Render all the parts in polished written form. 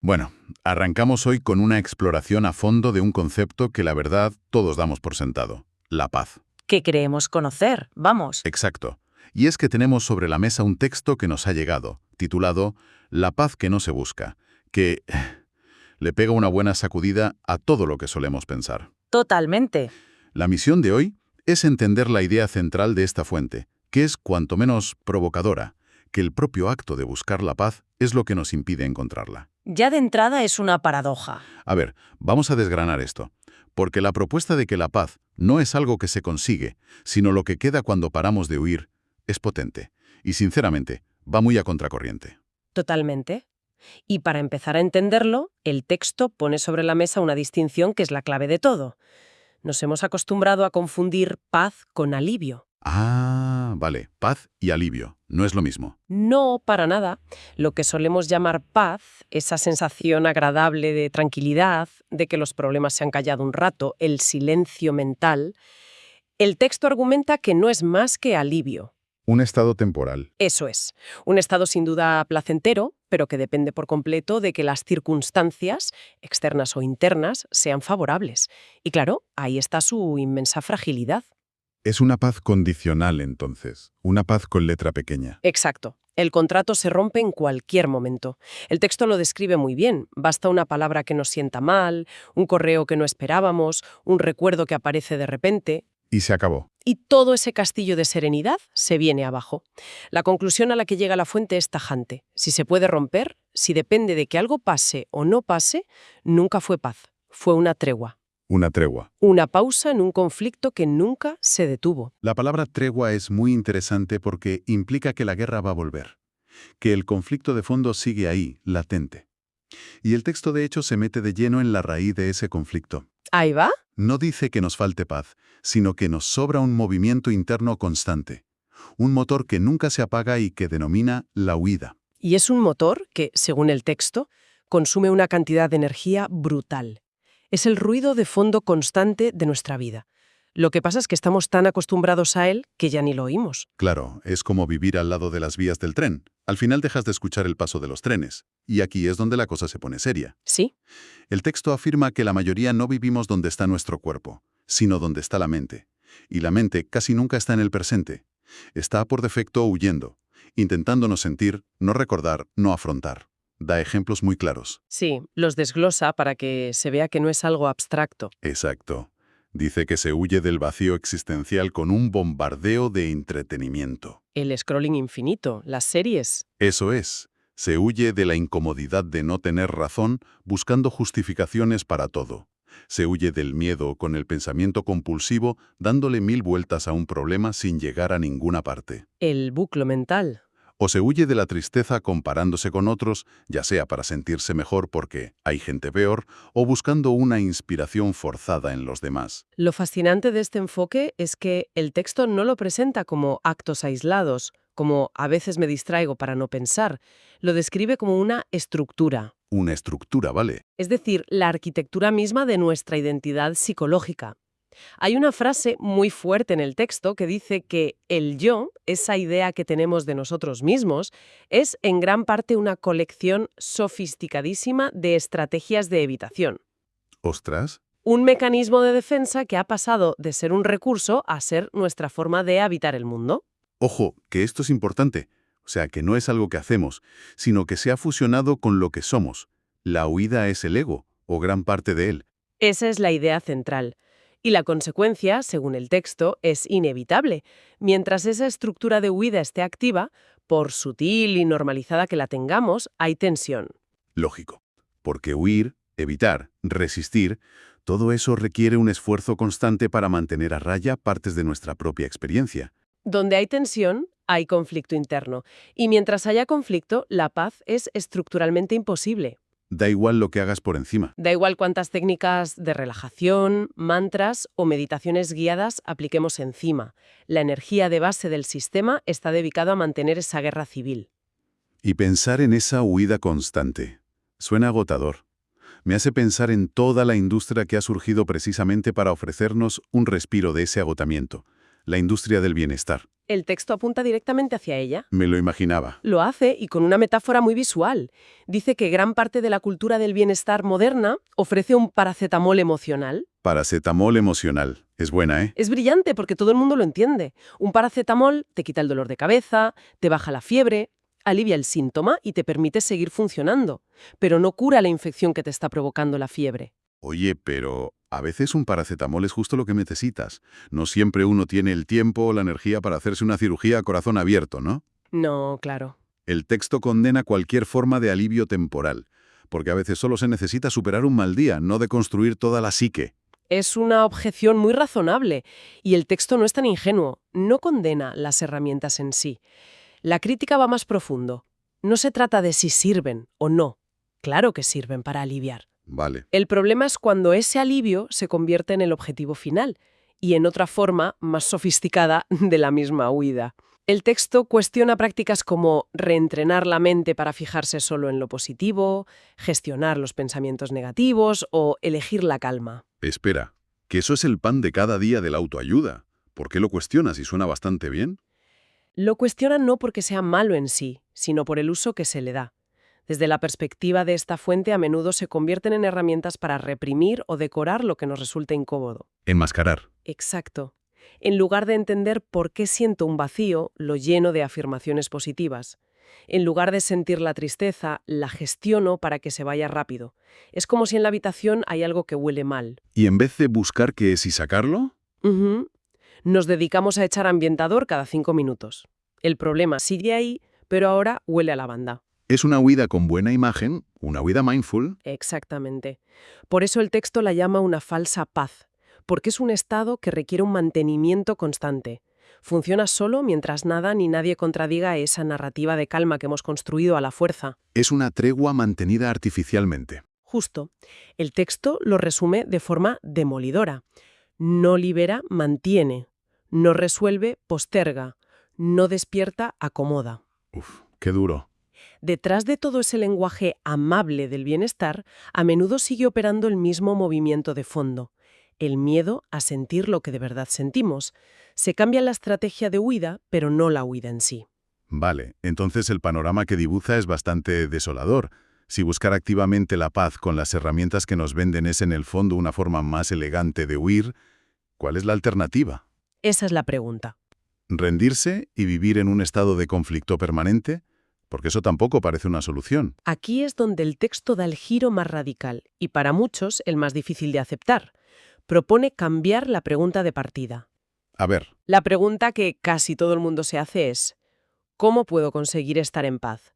Bueno, arrancamos hoy con una exploración a fondo de un concepto que la verdad todos damos por sentado, la paz. Que creemos conocer, vamos. Exacto. Y es que tenemos sobre la mesa un texto que nos ha llegado, titulado La paz que no se busca, que le pega una buena sacudida a todo lo que solemos pensar. Totalmente. La misión de hoy es entender la idea central de esta fuente, que es cuanto menos provocadora, que el propio acto de buscar la paz es lo que nos impide encontrarla. Ya de entrada es una paradoja. A ver, vamos a desgranar esto, porque la propuesta de que la paz no es algo que se consigue, sino lo que queda cuando paramos de huir, es potente, y sinceramente, va muy a contracorriente. Totalmente. Y para empezar a entenderlo, el texto pone sobre la mesa una distinción que es la clave de todo. Nos hemos acostumbrado a confundir paz con alivio. Ah, vale, paz y alivio, no es lo mismo. No, para nada. Lo que solemos llamar paz, esa sensación agradable de tranquilidad, de que los problemas se han callado un rato, el silencio mental, el texto argumenta que no es más que alivio. Un estado temporal. Eso es, un estado sin duda placentero, pero que depende por completo de que las circunstancias, externas o internas, sean favorables. Y claro, ahí está su inmensa fragilidad. Es una paz condicional, entonces, una paz con letra pequeña. Exacto. El contrato se rompe en cualquier momento. El texto lo describe muy bien. Basta una palabra que nos sienta mal, un correo que no esperábamos, un recuerdo que aparece de repente, Y se acabó. y todo ese castillo de serenidad se viene abajo. La conclusión a la que llega la fuente es tajante. Si se puede romper, si depende de que algo pase o no pase, nunca fue paz. Fue una tregua. Una tregua. Una pausa en un conflicto que nunca se detuvo. La palabra tregua es muy interesante porque implica que la guerra va a volver, que el conflicto de fondo sigue ahí, latente. Y el texto de hecho se mete de lleno en la raíz de ese conflicto. ¿Ahí va? No dice que nos falte paz, sino que nos sobra un movimiento interno constante, un motor que nunca se apaga y que denomina la huida. Y es un motor que, según el texto, consume una cantidad de energía brutal. Es el ruido de fondo constante de nuestra vida. Lo que pasa es que estamos tan acostumbrados a él que ya ni lo oímos. Claro, es como vivir al lado de las vías del tren. Al final dejas de escuchar el paso de los trenes, y aquí es donde la cosa se pone seria. ¿Sí? El texto afirma que la mayoría no vivimos donde está nuestro cuerpo, sino donde está la mente. Y la mente casi nunca está en el presente. Está por defecto huyendo, intentando no sentir, no recordar, no afrontar. Da ejemplos muy claros. Sí, los desglosa para que se vea que no es algo abstracto. Exacto. Dice que se huye del vacío existencial con un bombardeo de entretenimiento. El scrolling infinito, las series. Eso es. Se huye de la incomodidad de no tener razón buscando justificaciones para todo. Se huye del miedo con el pensamiento compulsivo dándole 1000 vueltas a un problema sin llegar a ninguna parte. El buclo mental. O se huye de la tristeza comparándose con otros, ya sea para sentirse mejor porque hay gente peor, o buscando una inspiración forzada en los demás. Lo fascinante de este enfoque es que el texto no lo presenta como actos aislados, como a veces me distraigo para no pensar. Lo describe como una estructura. Una estructura, ¿vale? Es decir, la arquitectura misma de nuestra identidad psicológica. Hay una frase muy fuerte en el texto que dice que el yo, esa idea que tenemos de nosotros mismos, es en gran parte una colección sofisticadísima de estrategias de evitación. Ostras. Un mecanismo de defensa que ha pasado de ser un recurso a ser nuestra forma de habitar el mundo. Ojo, que esto es importante. O sea, que no es algo que hacemos, sino que se ha fusionado con lo que somos. La huida es el ego, o gran parte de él. Esa es la idea central. Y la consecuencia, según el texto, es inevitable. Mientras esa estructura de huida esté activa, por sutil y normalizada que la tengamos, hay tensión. Lógico. Porque huir, evitar, resistir, todo eso requiere un esfuerzo constante para mantener a raya partes de nuestra propia experiencia. Donde hay tensión, hay conflicto interno. Y mientras haya conflicto, la paz es estructuralmente imposible. Da igual lo que hagas por encima. Da igual cuántas técnicas de relajación, mantras o meditaciones guiadas apliquemos encima. La energía de base del sistema está dedicada a mantener esa guerra civil. Y pensar en esa huida constante. Suena agotador. Me hace pensar en toda la industria que ha surgido precisamente para ofrecernos un respiro de ese agotamiento. La industria del bienestar. El texto apunta directamente hacia ella. Me lo imaginaba. Lo hace y con una metáfora muy visual. Dice que gran parte de la cultura del bienestar moderna ofrece un paracetamol emocional. Paracetamol emocional. Es buena, ¿eh? Es brillante porque todo el mundo lo entiende. Un paracetamol te quita el dolor de cabeza, te baja la fiebre, alivia el síntoma y te permite seguir funcionando, pero no cura la infección que te está provocando la fiebre. Oye, pero a veces un paracetamol es justo lo que necesitas. No siempre uno tiene el tiempo o la energía para hacerse una cirugía a corazón abierto, ¿no? No, claro. El texto condena cualquier forma de alivio temporal, porque a veces solo se necesita superar un mal día, no deconstruir toda la psique. Es una objeción muy razonable y el texto no es tan ingenuo, no condena las herramientas en sí. La crítica va más profundo. No se trata de si sirven o no. Claro que sirven para aliviar. Vale. El problema es cuando ese alivio se convierte en el objetivo final y en otra forma más sofisticada de la misma huida. El texto cuestiona prácticas como reentrenar la mente para fijarse solo en lo positivo, gestionar los pensamientos negativos o elegir la calma. Espera, que eso es el pan de cada día de la autoayuda. ¿Por qué lo cuestionas y suena bastante bien? Lo cuestiona no porque sea malo en sí, sino por el uso que se le da. Desde la perspectiva de esta fuente, a menudo se convierten en herramientas para reprimir o decorar lo que nos resulta incómodo. Enmascarar. Exacto. En lugar de entender por qué siento un vacío, lo lleno de afirmaciones positivas. En lugar de sentir la tristeza, la gestiono para que se vaya rápido. Es como si en la habitación hay algo que huele mal. ¿Y en vez de buscar qué es y sacarlo? Ujú. Nos dedicamos a echar ambientador cada 5 minutos. El problema sigue ahí, pero ahora huele a lavanda. Es una huida con buena imagen, una huida mindful. Exactamente. Por eso el texto la llama una falsa paz, porque es un estado que requiere un mantenimiento constante. Funciona solo mientras nada ni nadie contradiga esa narrativa de calma que hemos construido a la fuerza. Es una tregua mantenida artificialmente. Justo. El texto lo resume de forma demolidora. No libera, mantiene. No resuelve, posterga. No despierta, acomoda. Uf, qué duro. Detrás de todo ese lenguaje amable del bienestar, a menudo sigue operando el mismo movimiento de fondo, el miedo a sentir lo que de verdad sentimos. Se cambia la estrategia de huida, pero no la huida en sí. Vale, entonces el panorama que dibuja es bastante desolador. Si buscar activamente la paz con las herramientas que nos venden es en el fondo una forma más elegante de huir, ¿cuál es la alternativa? Esa es la pregunta. ¿Rendirse y vivir en un estado de conflicto permanente? Porque eso tampoco parece una solución. Aquí es donde el texto da el giro más radical, y para muchos el más difícil de aceptar. Propone cambiar la pregunta de partida. A ver, La pregunta que casi todo el mundo se hace es, ¿cómo puedo conseguir estar en paz?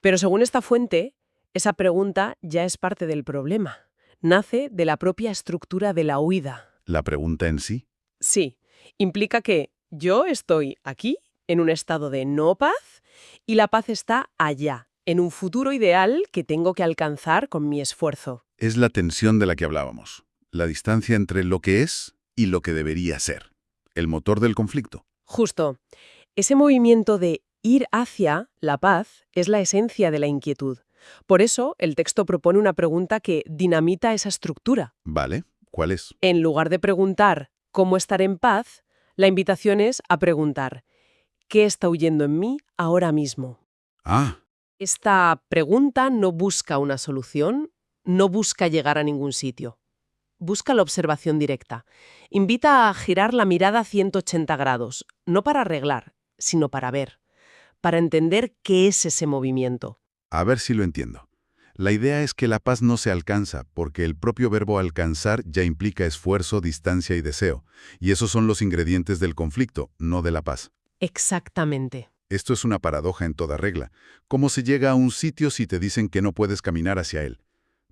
Pero según esta fuente, esa pregunta ya es parte del problema. Nace de la propia estructura de la huida. la pregunta en sí. Sí, implica que yo estoy aquí, en un estado de no paz, y la paz está allá, en un futuro ideal que tengo que alcanzar con mi esfuerzo. Es la tensión de la que hablábamos. La distancia entre lo que es y lo que debería ser. El motor del conflicto. Justo. Ese movimiento de ir hacia la paz es la esencia de la inquietud. Por eso, el texto propone una pregunta que dinamita esa estructura. Vale, ¿cuál es? En lugar de preguntar ¿cómo estar en paz?, la invitación es a preguntar ¿qué está huyendo en mí ahora mismo? Ah, Esta pregunta no busca una solución, no busca llegar a ningún sitio. Busca la observación directa. Invita a girar la mirada 180 grados, no para arreglar, sino para ver, para entender qué es ese movimiento. a ver si lo entiendo. La idea es que la paz no se alcanza, porque el propio verbo alcanzar ya implica esfuerzo, distancia y deseo. Y esos son los ingredientes del conflicto, no de la paz. Exactamente. Esto es una paradoja en toda regla. ¿Cómo se llega a un sitio si te dicen que no puedes caminar hacia él?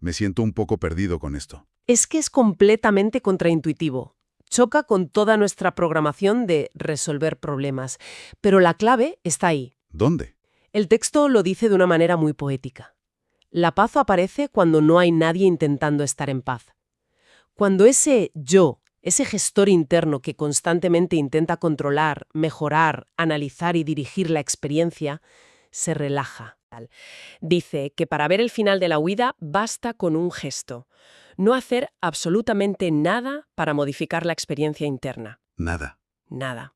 Me siento un poco perdido con esto. Es que es completamente contraintuitivo. Choca con toda nuestra programación de resolver problemas. Pero la clave está ahí. ¿Dónde? El texto lo dice de una manera muy poética. La paz aparece cuando no hay nadie intentando estar en paz. Cuando ese yo, ese gestor interno que constantemente intenta controlar, mejorar, analizar y dirigir la experiencia, se relaja. Dice que para ver el final de la huida basta con un gesto. No hacer absolutamente nada para modificar la experiencia interna. Nada. Nada.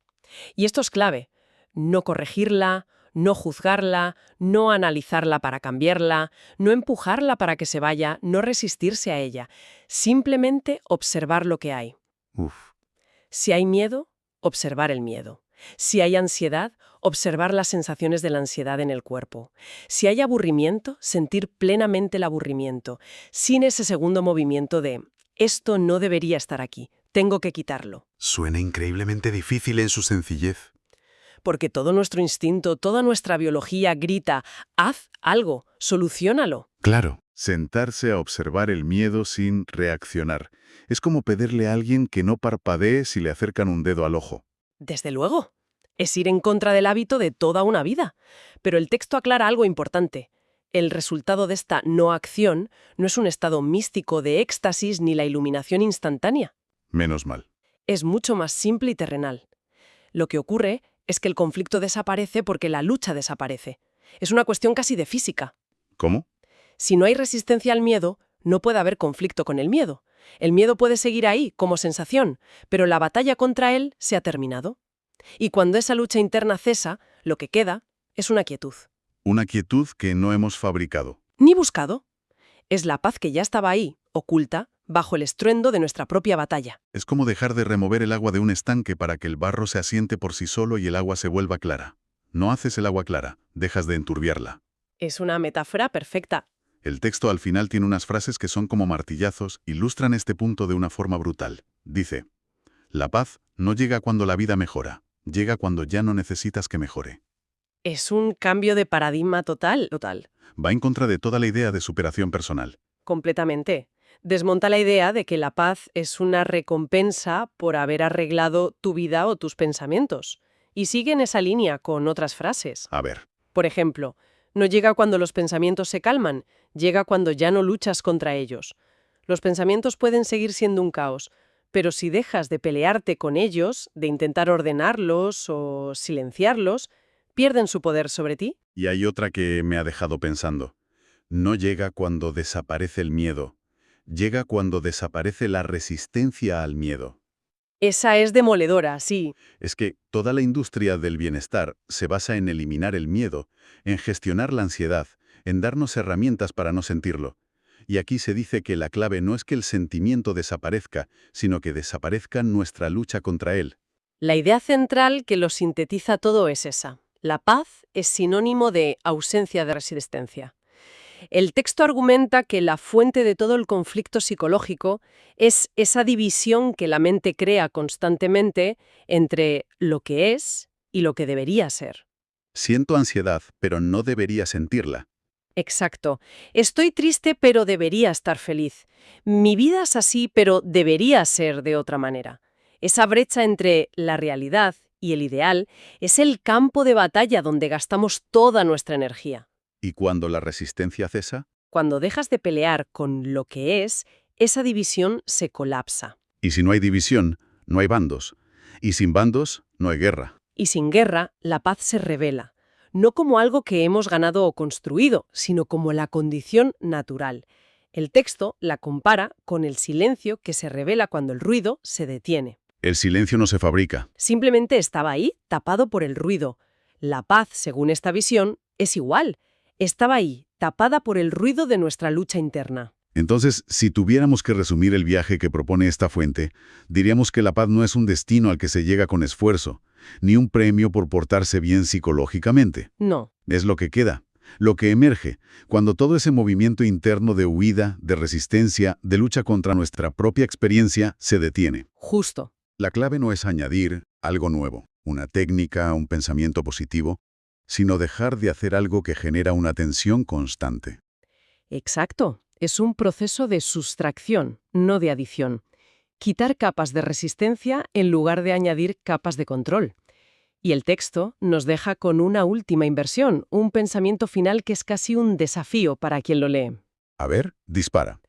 Y esto es clave. No corregirla, no juzgarla, no analizarla para cambiarla, no empujarla para que se vaya, no resistirse a ella. Simplemente observar lo que hay. Uf, Si hay miedo, observar el miedo. Si hay ansiedad, observar las sensaciones de la ansiedad en el cuerpo. Si hay aburrimiento, sentir plenamente el aburrimiento, sin ese segundo movimiento de «esto no debería estar aquí, tengo que quitarlo». suena increíblemente difícil en su sencillez. Porque todo nuestro instinto, toda nuestra biología grita «haz algo, soluciónalo». Claro, sentarse a observar el miedo sin reaccionar. Es como pedirle a alguien que no parpadee si le acercan un dedo al ojo. Desde luego. Es ir en contra del hábito de toda una vida. Pero el texto aclara algo importante. El resultado de esta no acción no es un estado místico de éxtasis ni la iluminación instantánea. Menos mal. Es mucho más simple y terrenal. Lo que ocurre es que el conflicto desaparece porque la lucha desaparece. Es una cuestión casi de física. ¿Cómo? Si no hay resistencia al miedo, no puede haber conflicto con el miedo. El miedo puede seguir ahí, como sensación, pero la batalla contra él se ha terminado. Y cuando esa lucha interna cesa, lo que queda es una quietud. Una quietud que no hemos fabricado. Ni buscado. Es la paz que ya estaba ahí, oculta, bajo el estruendo de nuestra propia batalla. Es como dejar de remover el agua de un estanque para que el barro se asiente por sí solo y el agua se vuelva clara. No haces el agua clara, dejas de enturbiarla. Es una metáfora perfecta. El texto al final tiene unas frases que son como martillazos, ilustran este punto de una forma brutal. Dice, la paz no llega cuando la vida mejora, llega cuando ya no necesitas que mejore. Es un cambio de paradigma total. Va en contra de toda la idea de superación personal. Completamente. Desmonta la idea de que la paz es una recompensa por haber arreglado tu vida o tus pensamientos. Y sigue en esa línea con otras frases. A ver, Por ejemplo, no llega cuando los pensamientos se calman, llega cuando ya no luchas contra ellos. Los pensamientos pueden seguir siendo un caos, pero si dejas de pelearte con ellos, de intentar ordenarlos o silenciarlos, pierden su poder sobre ti. y hay otra que me ha dejado pensando. No llega cuando desaparece el miedo, llega cuando desaparece la resistencia al miedo. Esa es demoledora, sí. Es que toda la industria del bienestar se basa en eliminar el miedo, en gestionar la ansiedad, en darnos herramientas para no sentirlo. Y aquí se dice que la clave no es que el sentimiento desaparezca, sino que desaparezca nuestra lucha contra él. La idea central que lo sintetiza todo es esa. La paz es sinónimo de ausencia de resistencia. El texto argumenta que la fuente de todo el conflicto psicológico es esa división que la mente crea constantemente entre lo que es y lo que debería ser. Siento ansiedad, pero no debería sentirla. Exacto. Estoy triste, pero debería estar feliz. Mi vida es así, pero debería ser de otra manera. Esa brecha entre la realidad y el ideal es el campo de batalla donde gastamos toda nuestra energía. ¿Y cuando la resistencia cesa? Cuando dejas de pelear con lo que es, esa división se colapsa. Y si no hay división, no hay bandos. Y sin bandos, no hay guerra. Y sin guerra, la paz se revela, no como algo que hemos ganado o construido, sino como la condición natural. El texto la compara con el silencio que se revela cuando el ruido se detiene. El silencio no se fabrica. Simplemente estaba ahí, tapado por el ruido. La paz, según esta visión, es igual. Estaba ahí, tapada por el ruido de nuestra lucha interna. Entonces, si tuviéramos que resumir el viaje que propone esta fuente, diríamos que la paz no es un destino al que se llega con esfuerzo, ni un premio por portarse bien psicológicamente. No. Es lo que queda, lo que emerge, cuando todo ese movimiento interno de huida, de resistencia, de lucha contra nuestra propia experiencia, se detiene. Justo. La clave no es añadir algo nuevo, una técnica, un pensamiento positivo, sino dejar de hacer algo que genera una tensión constante. Exacto. Es un proceso de sustracción, no de adición. Quitar capas de resistencia en lugar de añadir capas de control. Y el texto nos deja con una última inversión, un pensamiento final que es casi un desafío para quien lo lee. A ver, dispara.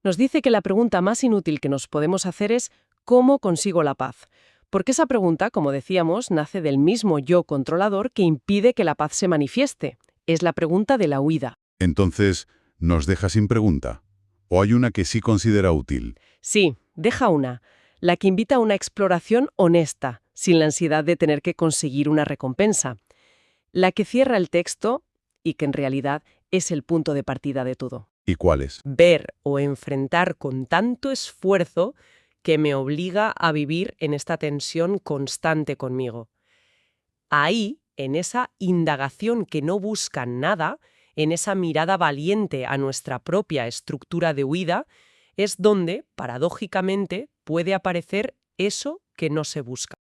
Nos dice que la pregunta más inútil que nos podemos hacer es ¿cómo consigo la paz? Porque esa pregunta, como decíamos, nace del mismo yo controlador que impide que la paz se manifieste. Es la pregunta de la huida. Entonces, ¿nos deja sin pregunta? ¿O hay una que sí considera útil? Sí, deja una, la que invita a una exploración honesta, sin la ansiedad de tener que conseguir una recompensa. La que cierra el texto, y que en realidad es el punto de partida de todo. ¿Y cuáles? Ver o enfrentar con tanto esfuerzo que me obliga a vivir en esta tensión constante conmigo. Ahí, en esa indagación que no busca nada, en esa mirada valiente a nuestra propia estructura de huida, es donde, paradójicamente, puede aparecer eso que no se busca.